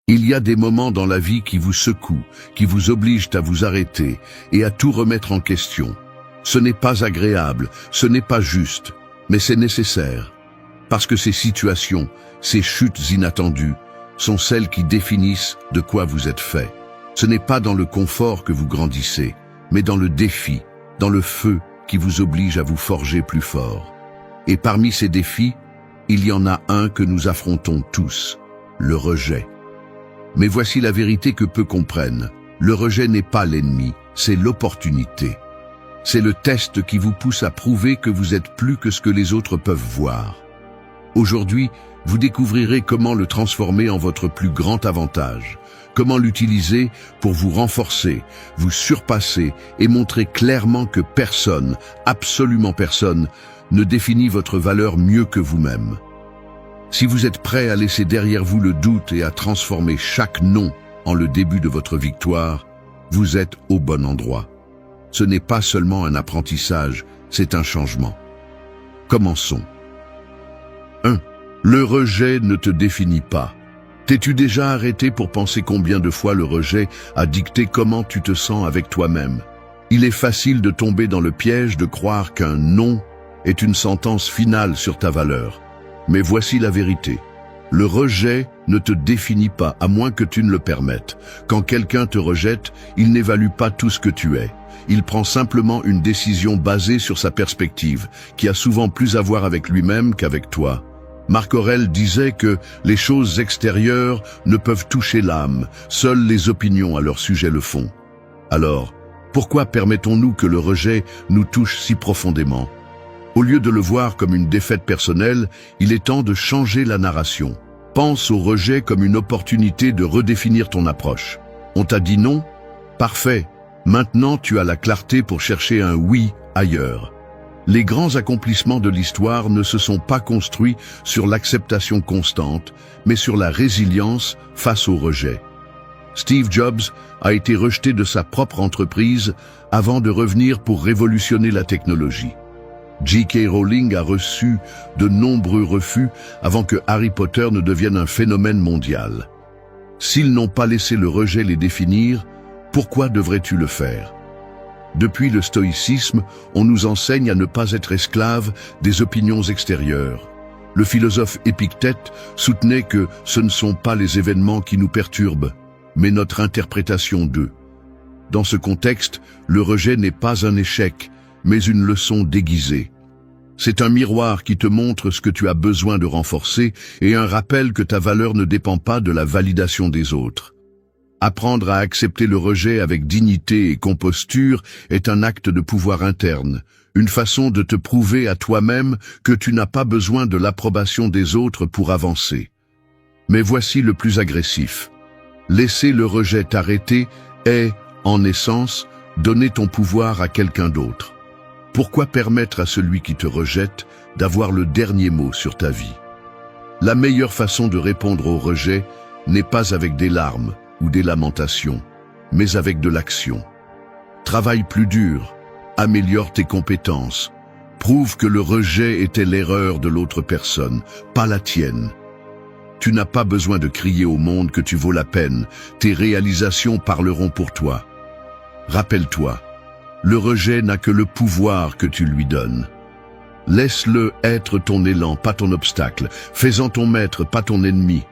Il y a des moments dans la vie qui vous secouent, qui vous obligent à vous arrêter et à tout remettre en question. Ce n'est pas agréable, ce n'est pas juste, mais c'est nécessaire. Parce que ces situations, ces chutes inattendues, sont celles qui définissent de quoi vous êtes fait. Ce n'est pas dans le confort que vous grandissez, mais dans le défi, dans le feu qui vous oblige à vous forger plus fort. Et parmi ces défis, il y en a un que nous affrontons tous, le rejet. Mais voici la vérité que peu comprennent. Le rejet n'est pas l'ennemi, c'est l'opportunité. C'est le test qui vous pousse à prouver que vous êtes plus que ce que les autres peuvent voir. Aujourd'hui, vous découvrirez comment le transformer en votre plus grand avantage, comment l'utiliser pour vous renforcer, vous surpasser et montrer clairement que personne, absolument personne, ne définit votre valeur mieux que vous-même. Si vous êtes prêt à laisser derrière vous le doute et à transformer chaque non en le début de votre victoire, vous êtes au bon endroit. Ce n'est pas seulement un apprentissage, c'est un changement. Commençons. 1. Le rejet ne te définit pas. T'es-tu déjà arrêté pour penser combien de fois le rejet a dicté comment tu te sens avec toi-même? Il est facile de tomber dans le piège de croire qu'un non est une sentence finale sur ta valeur. Mais voici la vérité. Le rejet ne te définit pas, à moins que tu ne le permettes. Quand quelqu'un te rejette, il n'évalue pas tout ce que tu es. Il prend simplement une décision basée sur sa perspective, qui a souvent plus à voir avec lui-même qu'avec toi. Marc Aurèle disait que les choses extérieures ne peuvent toucher l'âme, seules les opinions à leur sujet le font. Alors, pourquoi permettons-nous que le rejet nous touche si profondément? Au lieu de le voir comme une défaite personnelle, il est temps de changer la narration. Pense au rejet comme une opportunité de redéfinir ton approche. On t'a dit non? Parfait. Maintenant, tu as la clarté pour chercher un oui ailleurs. Les grands accomplissements de l'histoire ne se sont pas construits sur l'acceptation constante, mais sur la résilience face au rejet. Steve Jobs a été rejeté de sa propre entreprise avant de revenir pour révolutionner la technologie. J.K. Rowling a reçu de nombreux refus avant que Harry Potter ne devienne un phénomène mondial. S'ils n'ont pas laissé le rejet les définir, pourquoi devrais-tu le faire? Depuis le stoïcisme, on nous enseigne à ne pas être esclave des opinions extérieures. Le philosophe Épictète soutenait que ce ne sont pas les événements qui nous perturbent, mais notre interprétation d'eux. Dans ce contexte, le rejet n'est pas un échec, mais une leçon déguisée. C'est un miroir qui te montre ce que tu as besoin de renforcer et un rappel que ta valeur ne dépend pas de la validation des autres. Apprendre à accepter le rejet avec dignité et composture est un acte de pouvoir interne, une façon de te prouver à toi-même que tu n'as pas besoin de l'approbation des autres pour avancer. Mais voici le plus agressif. Laisser le rejet t'arrêter est, en essence, donner ton pouvoir à quelqu'un d'autre. Pourquoi permettre à celui qui te rejette d'avoir le dernier mot sur ta vie? La meilleure façon de répondre au rejet n'est pas avec des larmes ou des lamentations, mais avec de l'action. Travaille plus dur, améliore tes compétences, prouve que le rejet était l'erreur de l'autre personne, pas la tienne. Tu n'as pas besoin de crier au monde que tu vaux la peine, tes réalisations parleront pour toi. Rappelle-toi, le rejet n'a que le pouvoir que tu lui donnes. Laisse-le être ton élan, pas ton obstacle, fais-en ton maître, pas ton ennemi.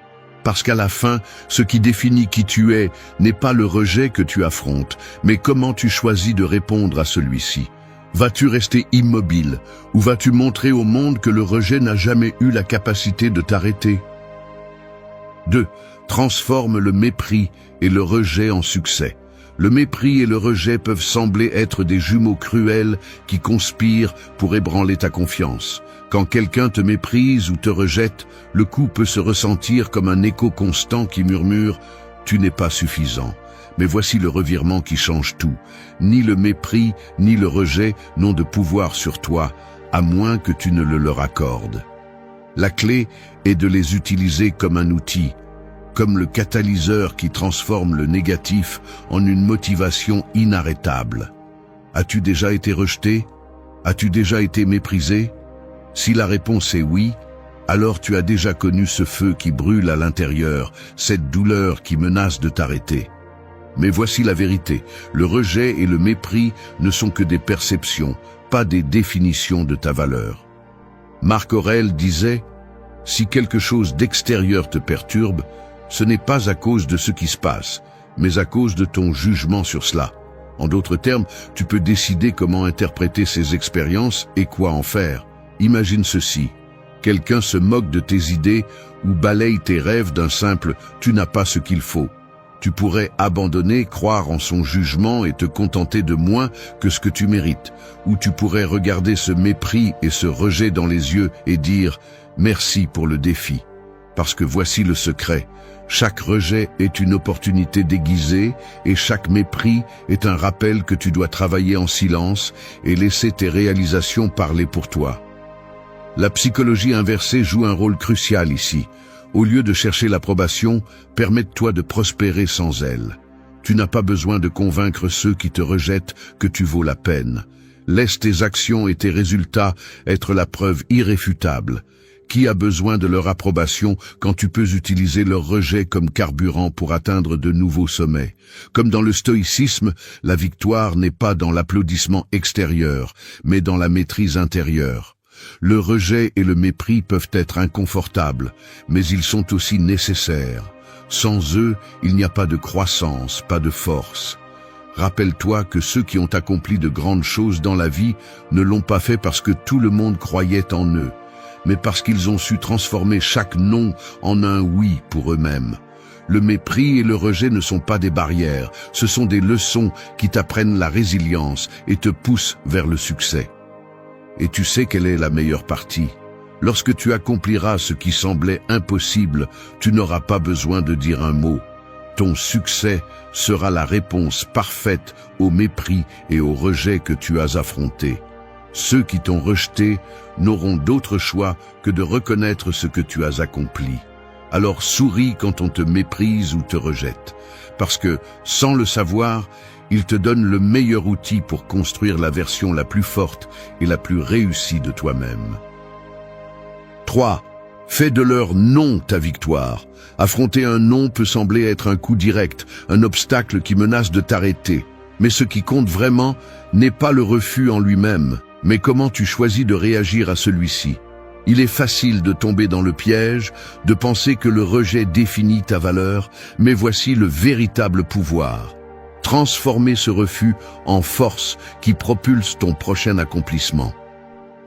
Parce qu'à la fin, ce qui définit qui tu es n'est pas le rejet que tu affrontes, mais comment tu choisis de répondre à celui-ci. Vas-tu rester immobile, ou vas-tu montrer au monde que le rejet n'a jamais eu la capacité de t'arrêter? 2. Transforme le mépris et le rejet en succès. Le mépris et le rejet peuvent sembler être des jumeaux cruels qui conspirent pour ébranler ta confiance. Quand quelqu'un te méprise ou te rejette, le coup peut se ressentir comme un écho constant qui murmure « Tu n'es pas suffisant ». Mais voici le revirement qui change tout. Ni le mépris, ni le rejet n'ont de pouvoir sur toi, à moins que tu ne le leur accordes. La clé est de les utiliser comme un outil, comme le catalyseur qui transforme le négatif en une motivation inarrêtable. As-tu déjà été rejeté? As-tu déjà été méprisé? Si la réponse est oui, alors tu as déjà connu ce feu qui brûle à l'intérieur, cette douleur qui menace de t'arrêter. Mais voici la vérité, le rejet et le mépris ne sont que des perceptions, pas des définitions de ta valeur. Marc Aurèle disait « Si quelque chose d'extérieur te perturbe, ce n'est pas à cause de ce qui se passe, mais à cause de ton jugement sur cela. » En d'autres termes, tu peux décider comment interpréter ces expériences et quoi en faire. Imagine ceci. Quelqu'un se moque de tes idées ou balaye tes rêves d'un simple « tu n'as pas ce qu'il faut ». Tu pourrais abandonner, croire en son jugement et te contenter de moins que ce que tu mérites. Ou tu pourrais regarder ce mépris et ce rejet dans les yeux et dire « merci pour le défi ». Parce que voici le secret. Chaque rejet est une opportunité déguisée et chaque mépris est un rappel que tu dois travailler en silence et laisser tes réalisations parler pour toi. La psychologie inversée joue un rôle crucial ici. Au lieu de chercher l'approbation, permette-toi de prospérer sans elle. Tu n'as pas besoin de convaincre ceux qui te rejettent que tu vaux la peine. Laisse tes actions et tes résultats être la preuve irréfutable. Qui a besoin de leur approbation quand tu peux utiliser leur rejet comme carburant pour atteindre de nouveaux sommets? Comme dans le stoïcisme, la victoire n'est pas dans l'applaudissement extérieur, mais dans la maîtrise intérieure. Le rejet et le mépris peuvent être inconfortables, mais ils sont aussi nécessaires. Sans eux, il n'y a pas de croissance, pas de force. Rappelle-toi que ceux qui ont accompli de grandes choses dans la vie ne l'ont pas fait parce que tout le monde croyait en eux, mais parce qu'ils ont su transformer chaque non en un oui pour eux-mêmes. Le mépris et le rejet ne sont pas des barrières, ce sont des leçons qui t'apprennent la résilience et te poussent vers le succès. Et tu sais quelle est la meilleure partie? Lorsque tu accompliras ce qui semblait impossible, tu n'auras pas besoin de dire un mot. Ton succès sera la réponse parfaite au mépris et au rejet que tu as affrontés. Ceux qui t'ont rejeté n'auront d'autre choix que de reconnaître ce que tu as accompli. Alors souris quand on te méprise ou te rejette, parce que, sans le savoir, il te donne le meilleur outil pour construire la version la plus forte et la plus réussie de toi-même. 3. Fais de leur non ta victoire. Affronter un non peut sembler être un coup direct, un obstacle qui menace de t'arrêter. Mais ce qui compte vraiment n'est pas le refus en lui-même, mais comment tu choisis de réagir à celui-ci. Il est facile de tomber dans le piège, de penser que le rejet définit ta valeur, mais voici le véritable pouvoir. Transformer ce refus en force qui propulse ton prochain accomplissement.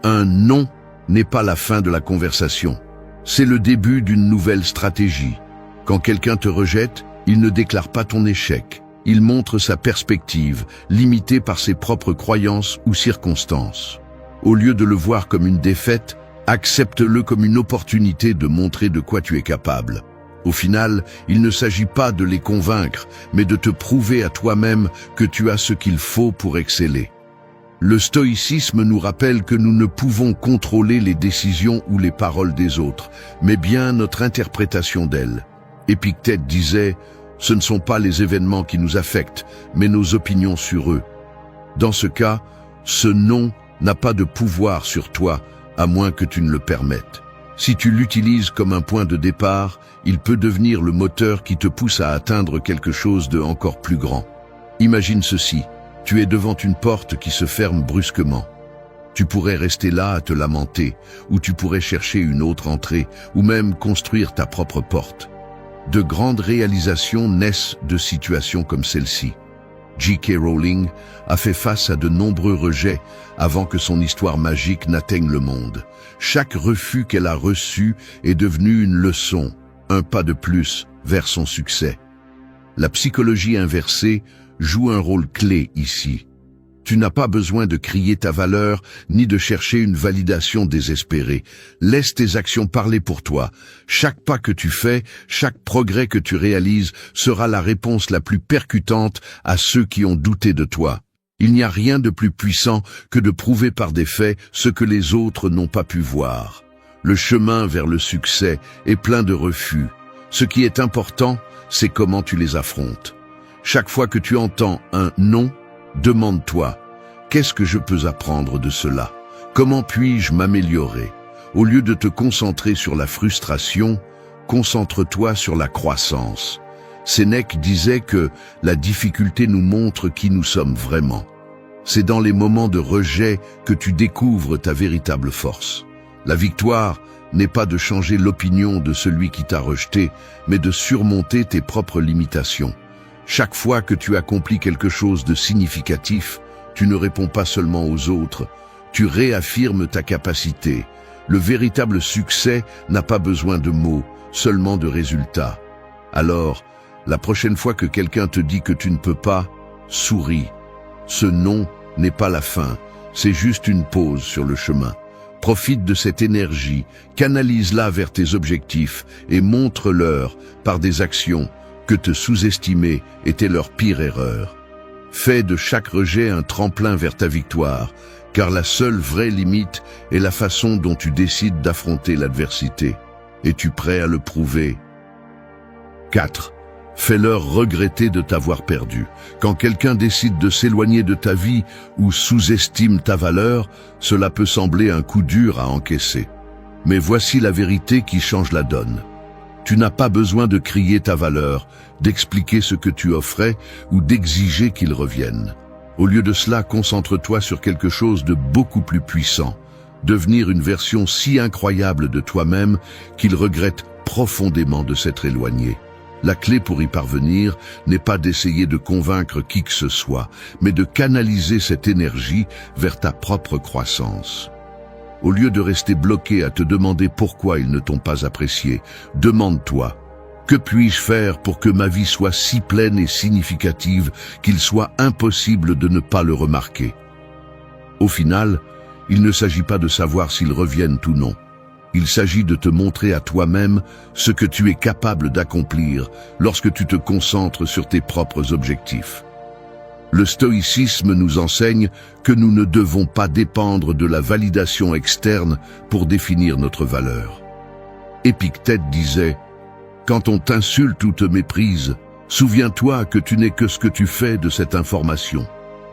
Un non n'est pas la fin de la conversation. C'est le début d'une nouvelle stratégie. Quand quelqu'un te rejette, il ne déclare pas ton échec. Il montre sa perspective, limitée par ses propres croyances ou circonstances. Au lieu de le voir comme une défaite, accepte-le comme une opportunité de montrer de quoi tu es capable. Au final, il ne s'agit pas de les convaincre, mais de te prouver à toi-même que tu as ce qu'il faut pour exceller. Le stoïcisme nous rappelle que nous ne pouvons contrôler les décisions ou les paroles des autres, mais bien notre interprétation d'elles. Épictète disait « Ce ne sont pas les événements qui nous affectent, mais nos opinions sur eux ». Dans ce cas, ce non n'a pas de pouvoir sur toi, à moins que tu ne le permettes. Si tu l'utilises comme un point de départ, il peut devenir le moteur qui te pousse à atteindre quelque chose de encore plus grand. Imagine ceci, tu es devant une porte qui se ferme brusquement. Tu pourrais rester là à te lamenter, ou tu pourrais chercher une autre entrée, ou même construire ta propre porte. De grandes réalisations naissent de situations comme celle-ci. J.K. Rowling a fait face à de nombreux rejets avant que son histoire magique n'atteigne le monde. Chaque refus qu'elle a reçu est devenu une leçon, un pas de plus vers son succès. La psychologie inversée joue un rôle clé ici. Tu n'as pas besoin de crier ta valeur, ni de chercher une validation désespérée. Laisse tes actions parler pour toi. Chaque pas que tu fais, chaque progrès que tu réalises sera la réponse la plus percutante à ceux qui ont douté de toi. Il n'y a rien de plus puissant que de prouver par des faits ce que les autres n'ont pas pu voir. Le chemin vers le succès est plein de refus. Ce qui est important, c'est comment tu les affrontes. Chaque fois que tu entends un non, demande-toi, qu'est-ce que je peux apprendre de cela? Comment puis-je m'améliorer? Au lieu de te concentrer sur la frustration, concentre-toi sur la croissance. Sénèque disait que la difficulté nous montre qui nous sommes vraiment. C'est dans les moments de rejet que tu découvres ta véritable force. La victoire n'est pas de changer l'opinion de celui qui t'a rejeté, mais de surmonter tes propres limitations. Chaque fois que tu accomplis quelque chose de significatif, tu ne réponds pas seulement aux autres, tu réaffirmes ta capacité. Le véritable succès n'a pas besoin de mots, seulement de résultats. Alors, la prochaine fois que quelqu'un te dit que tu ne peux pas, souris. Ce non n'est pas la fin, c'est juste une pause sur le chemin. Profite de cette énergie, canalise-la vers tes objectifs et montre-leur, par des actions, que te sous-estimer était leur pire erreur. Fais de chaque rejet un tremplin vers ta victoire, car la seule vraie limite est la façon dont tu décides d'affronter l'adversité. Es-tu prêt à le prouver? 4. Fais-leur regretter de t'avoir perdu. Quand quelqu'un décide de s'éloigner de ta vie ou sous-estime ta valeur, cela peut sembler un coup dur à encaisser. Mais voici la vérité qui change la donne. Tu n'as pas besoin de crier ta valeur, d'expliquer ce que tu offrais ou d'exiger qu'il revienne. Au lieu de cela, concentre-toi sur quelque chose de beaucoup plus puissant. Devenir une version si incroyable de toi-même qu'il regrette profondément de s'être éloigné. La clé pour y parvenir n'est pas d'essayer de convaincre qui que ce soit, mais de canaliser cette énergie vers ta propre croissance. Au lieu de rester bloqué à te demander pourquoi ils ne t'ont pas apprécié, demande-toi, que puis-je faire pour que ma vie soit si pleine et significative qu'il soit impossible de ne pas le remarquer? Au final, il ne s'agit pas de savoir s'ils reviennent ou non. Il s'agit de te montrer à toi-même ce que tu es capable d'accomplir lorsque tu te concentres sur tes propres objectifs. Le stoïcisme nous enseigne que nous ne devons pas dépendre de la validation externe pour définir notre valeur. Épictète disait « Quand on t'insulte ou te méprise, souviens-toi que tu n'es que ce que tu fais de cette information.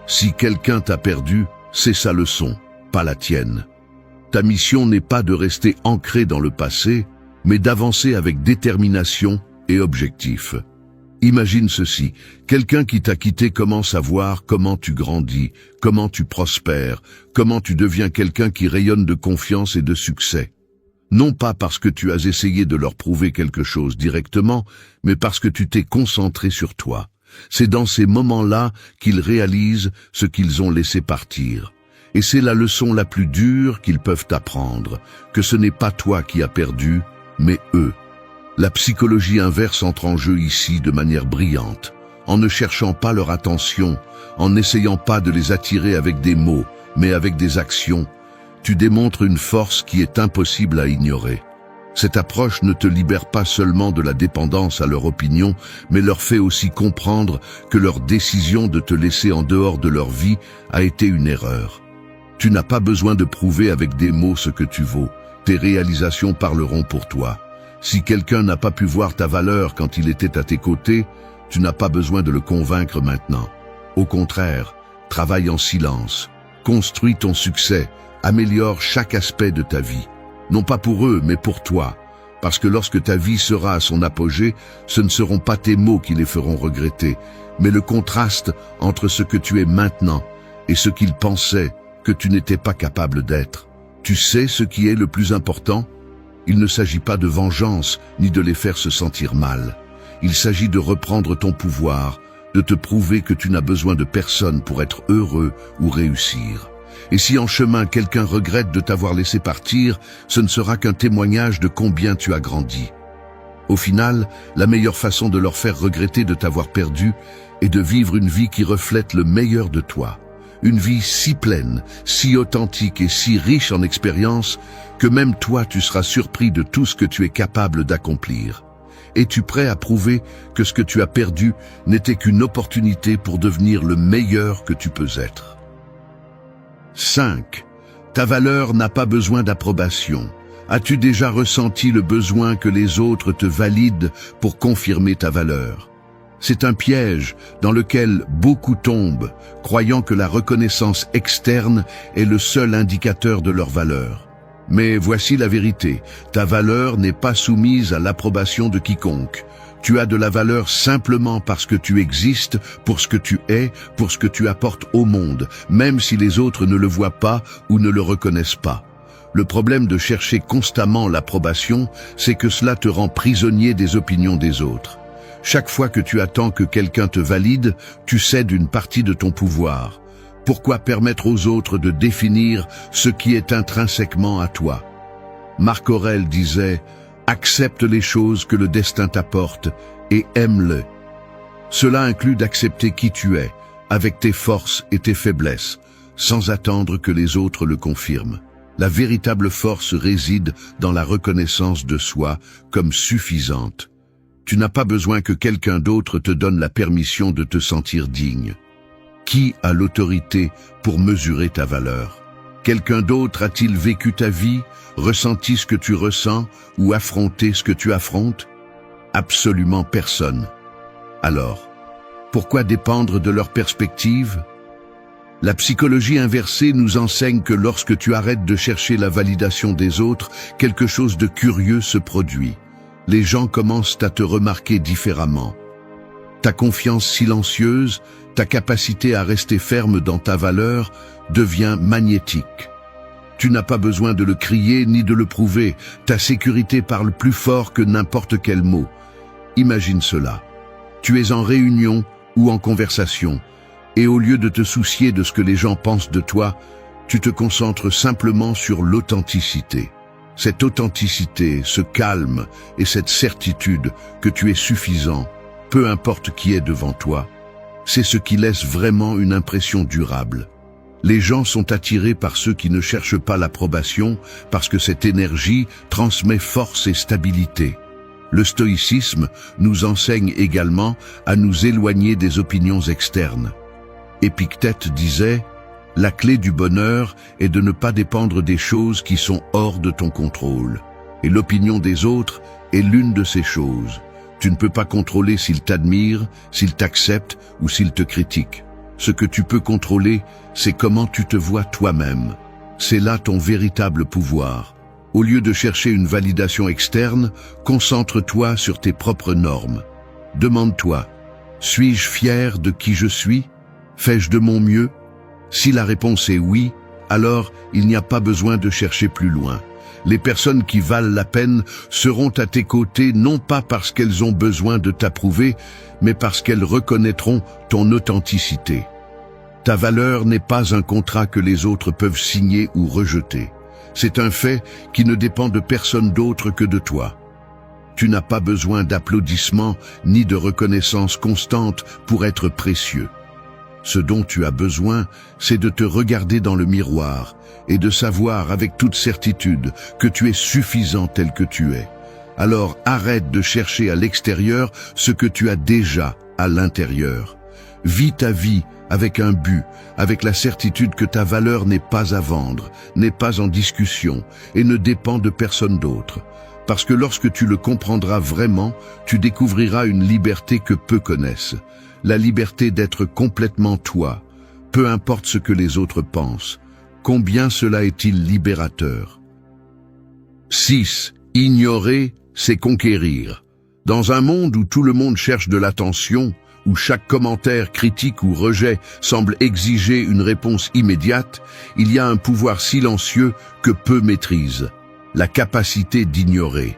Si quelqu'un t'a perdu, c'est sa leçon, pas la tienne. Ta mission n'est pas de rester ancré dans le passé, mais d'avancer avec détermination et objectif. Imagine ceci, quelqu'un qui t'a quitté commence à voir comment tu grandis, comment tu prospères, comment tu deviens quelqu'un qui rayonne de confiance et de succès. Non pas parce que tu as essayé de leur prouver quelque chose directement, mais parce que tu t'es concentré sur toi. C'est dans ces moments-là qu'ils réalisent ce qu'ils ont laissé partir. Et c'est la leçon la plus dure qu'ils peuvent apprendre, que ce n'est pas toi qui as perdu, mais eux. La psychologie inverse entre en jeu ici de manière brillante, en ne cherchant pas leur attention, en n'essayant pas de les attirer avec des mots, mais avec des actions. Tu démontres une force qui est impossible à ignorer. Cette approche ne te libère pas seulement de la dépendance à leur opinion, mais leur fait aussi comprendre que leur décision de te laisser en dehors de leur vie a été une erreur. Tu n'as pas besoin de prouver avec des mots ce que tu vaux. Tes réalisations parleront pour toi. Si quelqu'un n'a pas pu voir ta valeur quand il était à tes côtés, tu n'as pas besoin de le convaincre maintenant. Au contraire, travaille en silence. Construis ton succès. Améliore chaque aspect de ta vie. Non pas pour eux, mais pour toi. Parce que lorsque ta vie sera à son apogée, ce ne seront pas tes mots qui les feront regretter, mais le contraste entre ce que tu es maintenant et ce qu'ils pensaient que tu n'étais pas capable d'être. Tu sais ce qui est le plus important? Il ne s'agit pas de vengeance, ni de les faire se sentir mal. Il s'agit de reprendre ton pouvoir, de te prouver que tu n'as besoin de personne pour être heureux ou réussir. Et si en chemin quelqu'un regrette de t'avoir laissé partir, ce ne sera qu'un témoignage de combien tu as grandi. Au final, la meilleure façon de leur faire regretter de t'avoir perdu est de vivre une vie qui reflète le meilleur de toi. Une vie si pleine, si authentique et si riche en expériences que même toi tu seras surpris de tout ce que tu es capable d'accomplir. Es-tu prêt à prouver que ce que tu as perdu n'était qu'une opportunité pour devenir le meilleur que tu peux être? 5. Ta valeur n'a pas besoin d'approbation. As-tu déjà ressenti le besoin que les autres te valident pour confirmer ta valeur? C'est un piège dans lequel beaucoup tombent, croyant que la reconnaissance externe est le seul indicateur de leur valeur. Mais voici la vérité, ta valeur n'est pas soumise à l'approbation de quiconque. Tu as de la valeur simplement parce que tu existes, pour ce que tu es, pour ce que tu apportes au monde, même si les autres ne le voient pas ou ne le reconnaissent pas. Le problème de chercher constamment l'approbation, c'est que cela te rend prisonnier des opinions des autres. Chaque fois que tu attends que quelqu'un te valide, tu cèdes une partie de ton pouvoir. Pourquoi permettre aux autres de définir ce qui est intrinsèquement à toi? Marc Aurèle disait « Accepte les choses que le destin t'apporte et aime-le ». Cela inclut d'accepter qui tu es, avec tes forces et tes faiblesses, sans attendre que les autres le confirment. La véritable force réside dans la reconnaissance de soi comme suffisante. Tu n'as pas besoin que quelqu'un d'autre te donne la permission de te sentir digne. Qui a l'autorité pour mesurer ta valeur? Quelqu'un d'autre a-t-il vécu ta vie, ressenti ce que tu ressens ou affronté ce que tu affrontes? Absolument personne. Alors, pourquoi dépendre de leur perspective? La psychologie inversée nous enseigne que lorsque tu arrêtes de chercher la validation des autres, quelque chose de curieux se produit. Les gens commencent à te remarquer différemment. Ta confiance silencieuse, ta capacité à rester ferme dans ta valeur devient magnétique. Tu n'as pas besoin de le crier ni de le prouver, ta sécurité parle plus fort que n'importe quel mot. Imagine cela. Tu es en réunion ou en conversation, et au lieu de te soucier de ce que les gens pensent de toi, tu te concentres simplement sur l'authenticité. Cette authenticité, ce calme et cette certitude que tu es suffisant, peu importe qui est devant toi, c'est ce qui laisse vraiment une impression durable. Les gens sont attirés par ceux qui ne cherchent pas l'approbation parce que cette énergie transmet force et stabilité. Le stoïcisme nous enseigne également à nous éloigner des opinions externes. Épictète disait « La clé du bonheur est de ne pas dépendre des choses qui sont hors de ton contrôle. Et l'opinion des autres est l'une de ces choses. Tu ne peux pas contrôler s'ils t'admirent, s'ils t'acceptent ou s'ils te critiquent. Ce que tu peux contrôler, c'est comment tu te vois toi-même. C'est là ton véritable pouvoir. Au lieu de chercher une validation externe, concentre-toi sur tes propres normes. Demande-toi, suis-je fier de qui je suis? Fais-je de mon mieux? Si la réponse est oui, alors il n'y a pas besoin de chercher plus loin. Les personnes qui valent la peine seront à tes côtés non pas parce qu'elles ont besoin de t'approuver, mais parce qu'elles reconnaîtront ton authenticité. Ta valeur n'est pas un contrat que les autres peuvent signer ou rejeter. C'est un fait qui ne dépend de personne d'autre que de toi. Tu n'as pas besoin d'applaudissements ni de reconnaissance constante pour être précieux. Ce dont tu as besoin, c'est de te regarder dans le miroir et de savoir avec toute certitude que tu es suffisant tel que tu es. Alors arrête de chercher à l'extérieur ce que tu as déjà à l'intérieur. Vis ta vie avec un but, avec la certitude que ta valeur n'est pas à vendre, n'est pas en discussion et ne dépend de personne d'autre. Parce que lorsque tu le comprendras vraiment, tu découvriras une liberté que peu connaissent. La liberté d'être complètement toi, peu importe ce que les autres pensent. Combien cela est-il libérateur? 6. Ignorer, c'est conquérir. Dans un monde où tout le monde cherche de l'attention, où chaque commentaire, critique ou rejet semble exiger une réponse immédiate, il y a un pouvoir silencieux que peu maîtrisent, la capacité d'ignorer.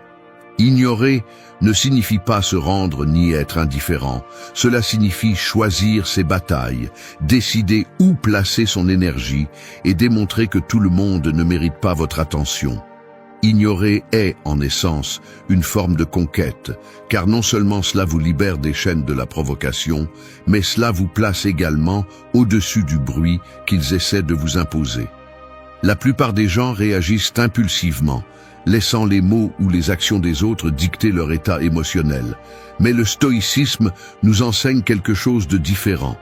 Ignorer ne signifie pas se rendre ni être indifférent. Cela signifie choisir ses batailles, décider où placer son énergie et démontrer que tout le monde ne mérite pas votre attention. Ignorer est, en essence, une forme de conquête, car non seulement cela vous libère des chaînes de la provocation, mais cela vous place également au-dessus du bruit qu'ils essaient de vous imposer. La plupart des gens réagissent impulsivement, laissant les mots ou les actions des autres dicter leur état émotionnel. Mais le stoïcisme nous enseigne quelque chose de différent.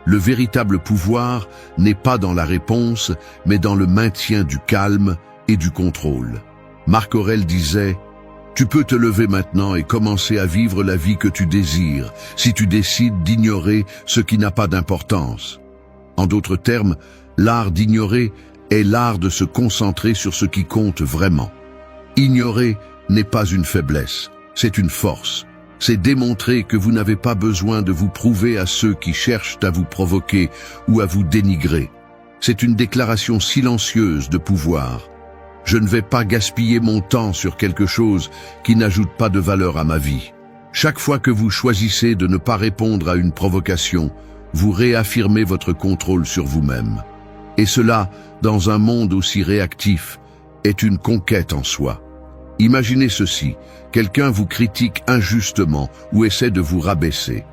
Le véritable pouvoir n'est pas dans la réponse, mais dans le maintien du calme et du contrôle. Marc Aurèle disait « Tu peux te lever maintenant et commencer à vivre la vie que tu désires, si tu décides d'ignorer ce qui n'a pas d'importance. » En d'autres termes, l'art d'ignorer est l'art de se concentrer sur ce qui compte vraiment. Ignorer n'est pas une faiblesse, c'est une force. C'est démontrer que vous n'avez pas besoin de vous prouver à ceux qui cherchent à vous provoquer ou à vous dénigrer. C'est une déclaration silencieuse de pouvoir. Je ne vais pas gaspiller mon temps sur quelque chose qui n'ajoute pas de valeur à ma vie. Chaque fois que vous choisissez de ne pas répondre à une provocation, vous réaffirmez votre contrôle sur vous-même. Et cela, dans un monde aussi réactif, est une conquête en soi. Imaginez ceci, quelqu'un vous critique injustement ou essaie de vous rabaisser.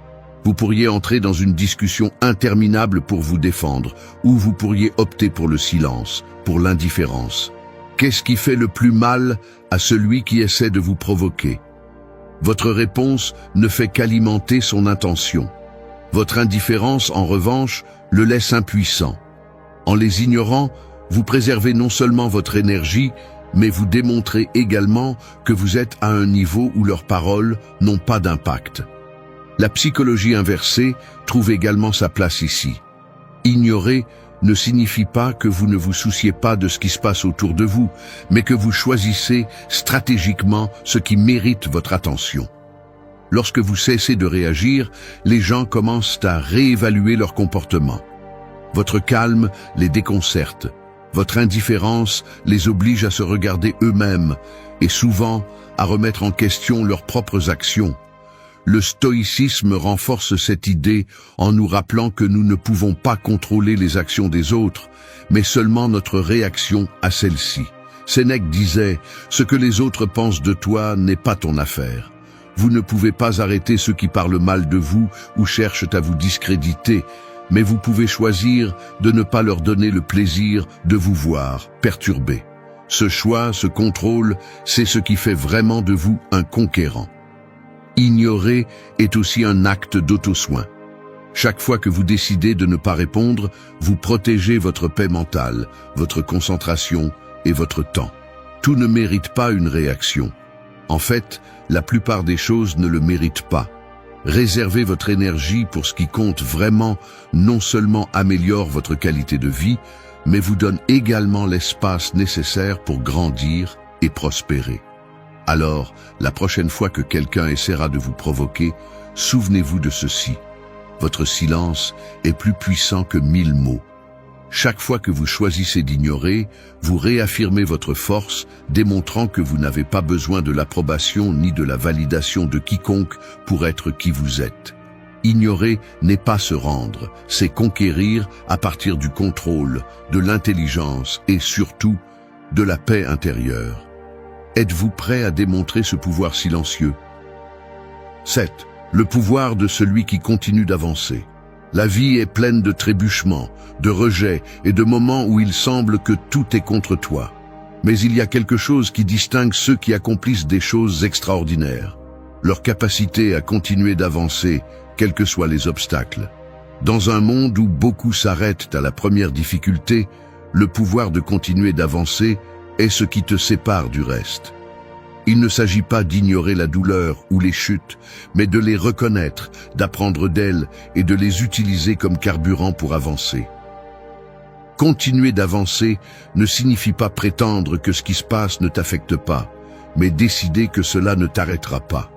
Vous pourriez entrer dans une discussion interminable pour vous défendre, ou vous pourriez opter pour le silence, pour l'indifférence. Qu'est-ce qui fait le plus mal à celui qui essaie de vous provoquer? Votre réponse ne fait qu'alimenter son intention. Votre indifférence, en revanche, le laisse impuissant. En les ignorant, vous préservez non seulement votre énergie, mais vous démontrez également que vous êtes à un niveau où leurs paroles n'ont pas d'impact. La psychologie inversée trouve également sa place ici. Ignorer ne signifie pas que vous ne vous souciez pas de ce qui se passe autour de vous, mais que vous choisissez stratégiquement ce qui mérite votre attention. Lorsque vous cessez de réagir, les gens commencent à réévaluer leur comportement. Votre calme les déconcerte. Votre indifférence les oblige à se regarder eux-mêmes et souvent à remettre en question leurs propres actions. Le stoïcisme renforce cette idée en nous rappelant que nous ne pouvons pas contrôler les actions des autres, mais seulement notre réaction à celles-ci. Sénèque disait « Ce que les autres pensent de toi n'est pas ton affaire. Vous ne pouvez pas arrêter ceux qui parlent mal de vous ou cherchent à vous discréditer, mais vous pouvez choisir de ne pas leur donner le plaisir de vous voir perturbé. Ce choix, ce contrôle, c'est ce qui fait vraiment de vous un conquérant. Ignorer est aussi un acte d'auto-soin. Chaque fois que vous décidez de ne pas répondre, vous protégez votre paix mentale, votre concentration et votre temps. Tout ne mérite pas une réaction. En fait, la plupart des choses ne le méritent pas. Réserver votre énergie pour ce qui compte vraiment non seulement améliore votre qualité de vie, mais vous donne également l'espace nécessaire pour grandir et prospérer. Alors, la prochaine fois que quelqu'un essaiera de vous provoquer, souvenez-vous de ceci. Votre silence est plus puissant que 1000 mots. Chaque fois que vous choisissez d'ignorer, vous réaffirmez votre force, démontrant que vous n'avez pas besoin de l'approbation ni de la validation de quiconque pour être qui vous êtes. Ignorer n'est pas se rendre, c'est conquérir à partir du contrôle, de l'intelligence et surtout de la paix intérieure. Êtes-vous prêt à démontrer ce pouvoir silencieux? 7. Le pouvoir de celui qui continue d'avancer. La vie est pleine de trébuchements, de rejets et de moments où il semble que tout est contre toi. Mais il y a quelque chose qui distingue ceux qui accomplissent des choses extraordinaires. Leur capacité à continuer d'avancer, quels que soient les obstacles. Dans un monde où beaucoup s'arrêtent à la première difficulté, le pouvoir de continuer d'avancer est ce qui te sépare du reste. Il ne s'agit pas d'ignorer la douleur ou les chutes, mais de les reconnaître, d'apprendre d'elles et de les utiliser comme carburant pour avancer. Continuer d'avancer ne signifie pas prétendre que ce qui se passe ne t'affecte pas, mais décider que cela ne t'arrêtera pas.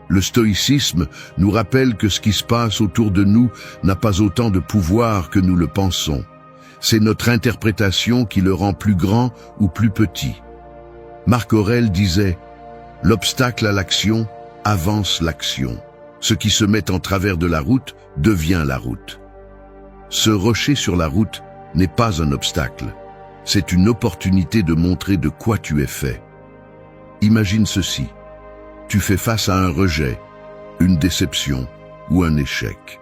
Le stoïcisme nous rappelle que ce qui se passe autour de nous n'a pas autant de pouvoir que nous le pensons. C'est notre interprétation qui le rend plus grand ou plus petit. Marc Aurèle disait « L'obstacle à l'action avance l'action. Ce qui se met en travers de la route devient la route. » Ce rocher sur la route n'est pas un obstacle. C'est une opportunité de montrer de quoi tu es fait. Imagine ceci. Tu fais face à un rejet, une déception ou un échec.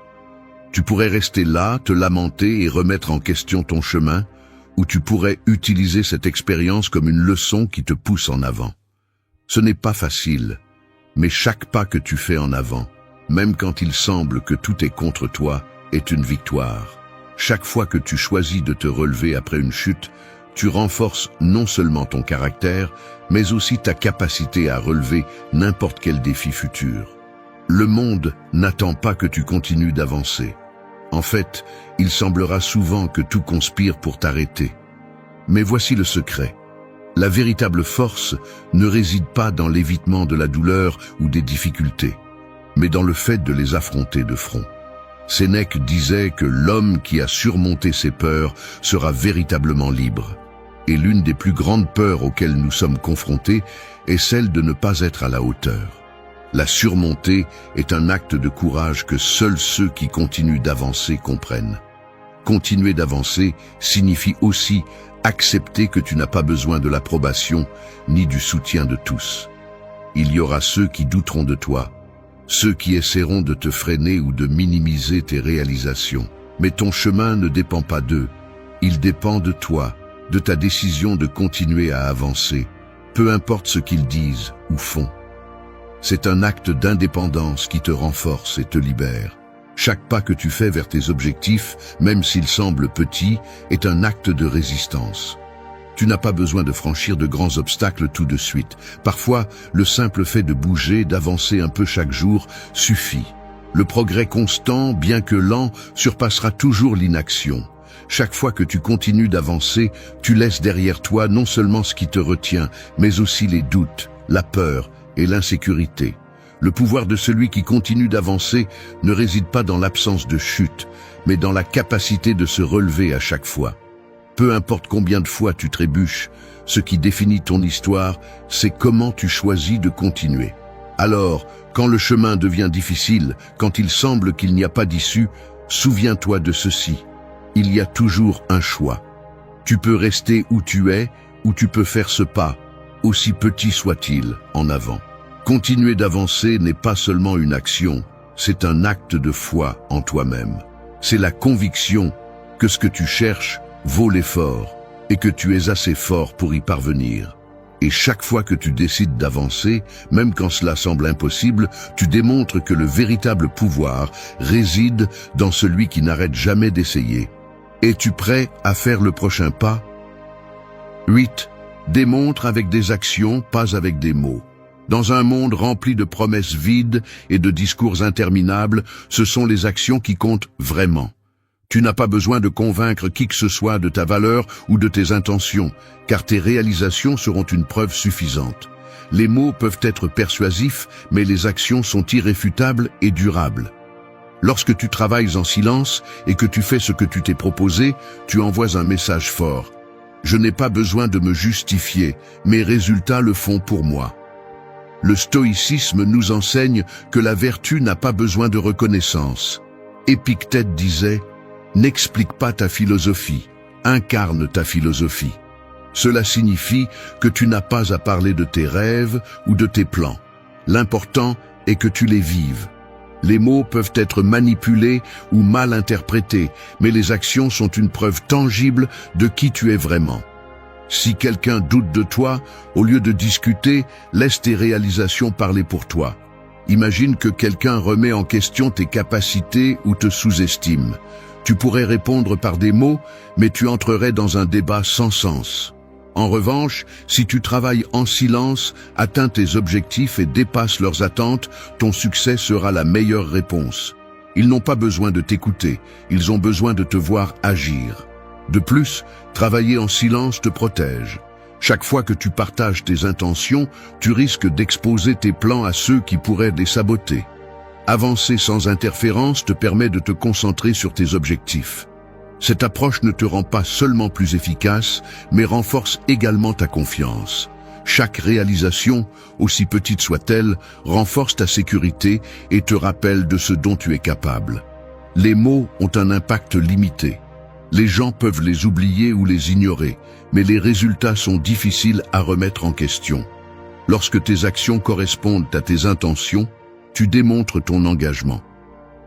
Tu pourrais rester là, te lamenter et remettre en question ton chemin, ou tu pourrais utiliser cette expérience comme une leçon qui te pousse en avant. Ce n'est pas facile, mais chaque pas que tu fais en avant, même quand il semble que tout est contre toi, est une victoire. Chaque fois que tu choisis de te relever après une chute, tu renforces non seulement ton caractère, mais aussi ta capacité à relever n'importe quel défi futur. Le monde n'attend pas que tu continues d'avancer. En fait, il semblera souvent que tout conspire pour t'arrêter. Mais voici le secret. La véritable force ne réside pas dans l'évitement de la douleur ou des difficultés, mais dans le fait de les affronter de front. Sénèque disait que l'homme qui a surmonté ses peurs sera véritablement libre. Et l'une des plus grandes peurs auxquelles nous sommes confrontés est celle de ne pas être à la hauteur. La surmonter est un acte de courage que seuls ceux qui continuent d'avancer comprennent. Continuer d'avancer signifie aussi accepter que tu n'as pas besoin de l'approbation ni du soutien de tous. Il y aura ceux qui douteront de toi, ceux qui essaieront de te freiner ou de minimiser tes réalisations. Mais ton chemin ne dépend pas d'eux, il dépend de toi, de ta décision de continuer à avancer, peu importe ce qu'ils disent ou font. C'est un acte d'indépendance qui te renforce et te libère. Chaque pas que tu fais vers tes objectifs, même s'ils semblent petits, est un acte de résistance. Tu n'as pas besoin de franchir de grands obstacles tout de suite. Parfois, le simple fait de bouger, d'avancer un peu chaque jour, suffit. Le progrès constant, bien que lent, surpassera toujours l'inaction. Chaque fois que tu continues d'avancer, tu laisses derrière toi non seulement ce qui te retient, mais aussi les doutes, la peur et l'insécurité. Le pouvoir de celui qui continue d'avancer ne réside pas dans l'absence de chute, mais dans la capacité de se relever à chaque fois. Peu importe combien de fois tu trébuches, ce qui définit ton histoire, c'est comment tu choisis de continuer. Alors, quand le chemin devient difficile, quand il semble qu'il n'y a pas d'issue, souviens-toi de ceci. Il y a toujours un choix. Tu peux rester où tu es, ou tu peux faire ce pas, aussi petit soit-il, en avant. Continuer d'avancer n'est pas seulement une action, c'est un acte de foi en toi-même. C'est la conviction que ce que tu cherches vaut l'effort et que tu es assez fort pour y parvenir. Et chaque fois que tu décides d'avancer, même quand cela semble impossible, tu démontres que le véritable pouvoir réside dans celui qui n'arrête jamais d'essayer. Es-tu prêt à faire le prochain pas? 8. Démontre avec des actions, pas avec des mots. Dans un monde rempli de promesses vides et de discours interminables, ce sont les actions qui comptent vraiment. Tu n'as pas besoin de convaincre qui que ce soit de ta valeur ou de tes intentions, car tes réalisations seront une preuve suffisante. Les mots peuvent être persuasifs, mais les actions sont irréfutables et durables. Lorsque tu travailles en silence et que tu fais ce que tu t'es proposé, tu envoies un message fort. Je n'ai pas besoin de me justifier, mes résultats le font pour moi. Le stoïcisme nous enseigne que la vertu n'a pas besoin de reconnaissance. Épictète disait « N'explique pas ta philosophie, incarne ta philosophie ». Cela signifie que tu n'as pas à parler de tes rêves ou de tes plans. L'important est que tu les vives. Les mots peuvent être manipulés ou mal interprétés, mais les actions sont une preuve tangible de qui tu es vraiment. Si quelqu'un doute de toi, au lieu de discuter, laisse tes réalisations parler pour toi. Imagine que quelqu'un remet en question tes capacités ou te sous-estime. Tu pourrais répondre par des mots, mais tu entrerais dans un débat sans sens. En revanche, si tu travailles en silence, atteins tes objectifs et dépasses leurs attentes, ton succès sera la meilleure réponse. Ils n'ont pas besoin de t'écouter, ils ont besoin de te voir agir. De plus, travailler en silence te protège. Chaque fois que tu partages tes intentions, tu risques d'exposer tes plans à ceux qui pourraient les saboter. Avancer sans interférence te permet de te concentrer sur tes objectifs. Cette approche ne te rend pas seulement plus efficace, mais renforce également ta confiance. Chaque réalisation, aussi petite soit-elle, renforce ta sécurité et te rappelle de ce dont tu es capable. Les mots ont un impact limité. Les gens peuvent les oublier ou les ignorer, mais les résultats sont difficiles à remettre en question. Lorsque tes actions correspondent à tes intentions, tu démontres ton engagement.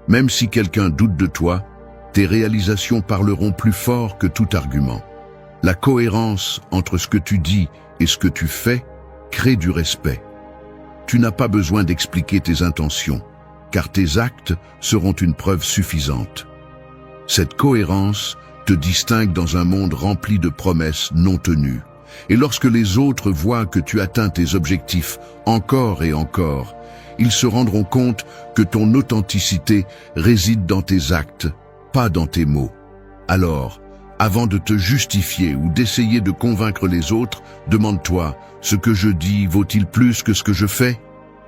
Même si quelqu'un doute de toi, tes réalisations parleront plus fort que tout argument. La cohérence entre ce que tu dis et ce que tu fais crée du respect. Tu n'as pas besoin d'expliquer tes intentions, car tes actes seront une preuve suffisante. Cette cohérence te distingue dans un monde rempli de promesses non tenues. Et lorsque les autres voient que tu atteins tes objectifs encore et encore, ils se rendront compte que ton authenticité réside dans tes actes, pas dans tes mots. Alors, Avant de te justifier ou d'essayer de convaincre les autres, demande-toi, ce que je dis vaut-il plus que ce que je fais?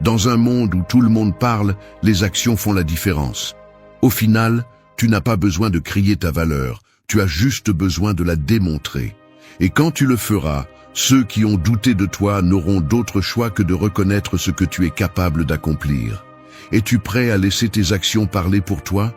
Dans un monde où tout le monde parle, les actions font la différence. Au final, tu n'as pas besoin de crier ta valeur, tu as juste besoin de la démontrer. Et quand tu le feras, ceux qui ont douté de toi n'auront d'autre choix que de reconnaître ce que tu es capable d'accomplir. Es-tu prêt à laisser tes actions parler pour toi?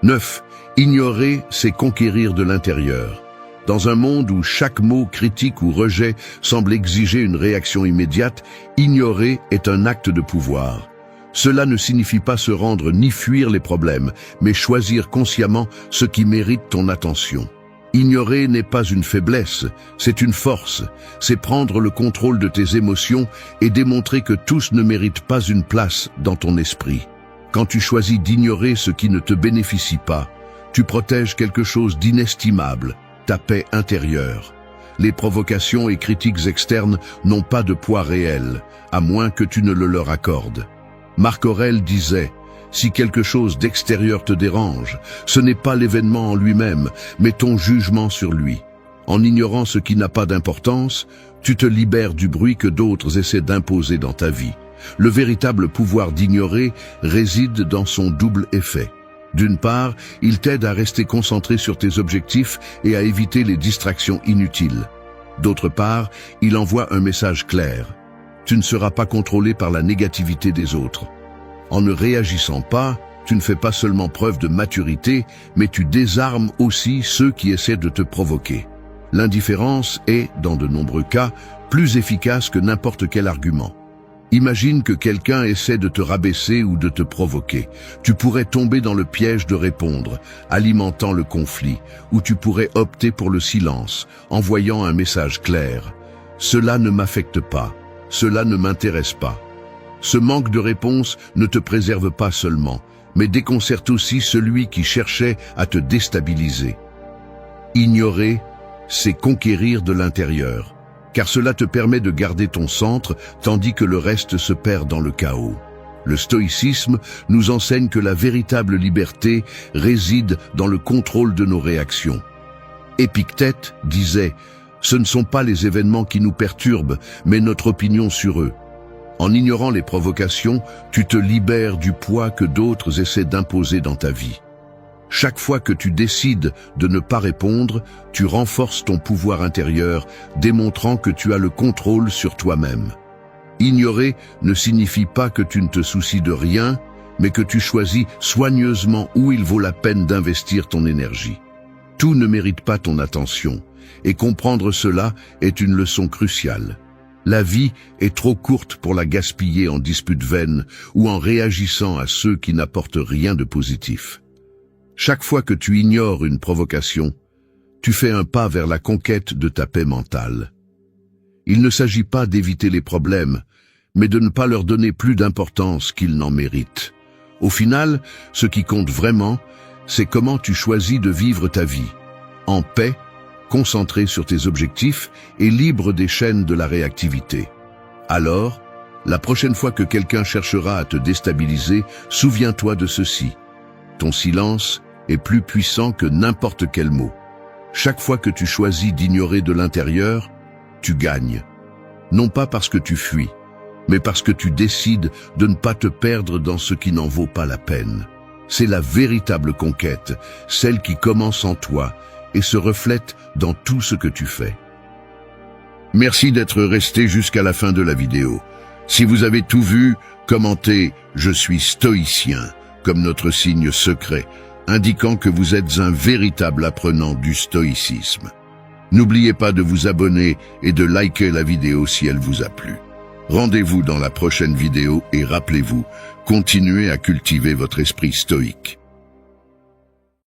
9. Ignorer, c'est conquérir de l'intérieur. Dans un monde où chaque mot, critique ou rejet semble exiger une réaction immédiate, ignorer est un acte de pouvoir. Cela ne signifie pas se rendre ni fuir les problèmes, mais choisir consciemment ce qui mérite ton attention. Ignorer n'est pas une faiblesse, c'est une force. C'est prendre le contrôle de tes émotions et démontrer que tous ne méritent pas une place dans ton esprit. Quand tu choisis d'ignorer ce qui ne te bénéficie pas, tu protèges quelque chose d'inestimable, ta paix intérieure. Les provocations et critiques externes n'ont pas de poids réel, à moins que tu ne le leur accordes. Marc Aurèle disait « Si quelque chose d'extérieur te dérange, ce n'est pas l'événement en lui-même, mais ton jugement sur lui. En ignorant ce qui n'a pas d'importance, tu te libères du bruit que d'autres essaient d'imposer dans ta vie. Le véritable pouvoir d'ignorer réside dans son double effet. D'une part, il t'aide à rester concentré sur tes objectifs et à éviter les distractions inutiles. D'autre part, il envoie un message clair. Tu ne seras pas contrôlé par la négativité des autres. En ne réagissant pas, tu ne fais pas seulement preuve de maturité, mais tu désarmes aussi ceux qui essaient de te provoquer. L'indifférence est, dans de nombreux cas, plus efficace que n'importe quel argument. Imagine que quelqu'un essaie de te rabaisser ou de te provoquer. Tu pourrais tomber dans le piège de répondre, alimentant le conflit, ou tu pourrais opter pour le silence, envoyant un message clair. Cela ne m'affecte pas, cela ne m'intéresse pas. Ce manque de réponse ne te préserve pas seulement, mais déconcerte aussi celui qui cherchait à te déstabiliser. Ignorer, c'est conquérir de l'intérieur. Car cela te permet de garder ton centre, tandis que le reste se perd dans le chaos. Le stoïcisme nous enseigne que la véritable liberté réside dans le contrôle de nos réactions. Épictète disait « Ce ne sont pas les événements qui nous perturbent, mais notre opinion sur eux. » En ignorant les provocations, tu te libères du poids que d'autres essaient d'imposer dans ta vie. Chaque fois que tu décides de ne pas répondre, tu renforces ton pouvoir intérieur, démontrant que tu as le contrôle sur toi-même. Ignorer ne signifie pas que tu ne te soucies de rien, mais que tu choisis soigneusement où il vaut la peine d'investir ton énergie. Tout ne mérite pas ton attention, et comprendre cela est une leçon cruciale. La vie est trop courte pour la gaspiller en disputes vaines ou en réagissant à ceux qui n'apportent rien de positif. Chaque fois que tu ignores une provocation, tu fais un pas vers la conquête de ta paix mentale. Il ne s'agit pas d'éviter les problèmes, mais de ne pas leur donner plus d'importance qu'ils n'en méritent. Au final, ce qui compte vraiment, c'est comment tu choisis de vivre ta vie, en paix, concentré sur tes objectifs et libre des chaînes de la réactivité. Alors, la prochaine fois que quelqu'un cherchera à te déstabiliser, souviens-toi de ceci. Ton silence est plus puissant que n'importe quel mot. Chaque fois que tu choisis d'ignorer de l'intérieur, tu gagnes. Non pas parce que tu fuis, mais parce que tu décides de ne pas te perdre dans ce qui n'en vaut pas la peine. C'est la véritable conquête, celle qui commence en toi et se reflète dans tout ce que tu fais. Merci d'être resté jusqu'à la fin de la vidéo. Si vous avez tout vu, commentez « Je suis stoïcien » comme notre signe secret, indiquant que vous êtes un véritable apprenant du stoïcisme. N'oubliez pas de vous abonner et de liker la vidéo si elle vous a plu. Rendez-vous dans la prochaine vidéo et rappelez-vous, continuez à cultiver votre esprit stoïque.